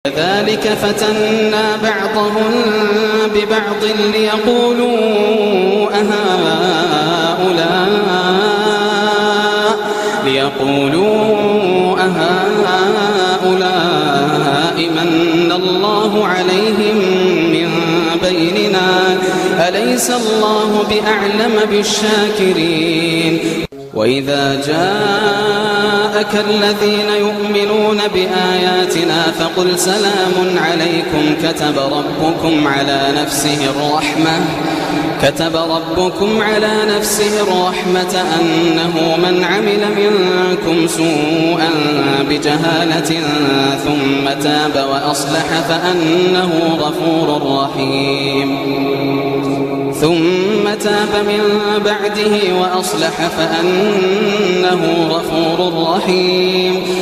كذلك فتنا بعضهم ببعض ليقولوا أهؤلاء من الله عليهم من بيننا أليس الله بأعلم بالشاكرين وإذا جاءك الذين يؤمنون بآياتنا فقل سلام عليكم كتب ربكم على نفسه الرحمة أنه من عمل منكم سوءا بجهالة ثم تاب وأصلح فأنه غفور رحيم ثم تاب من بعده وأصلح فأنه غفور رحيم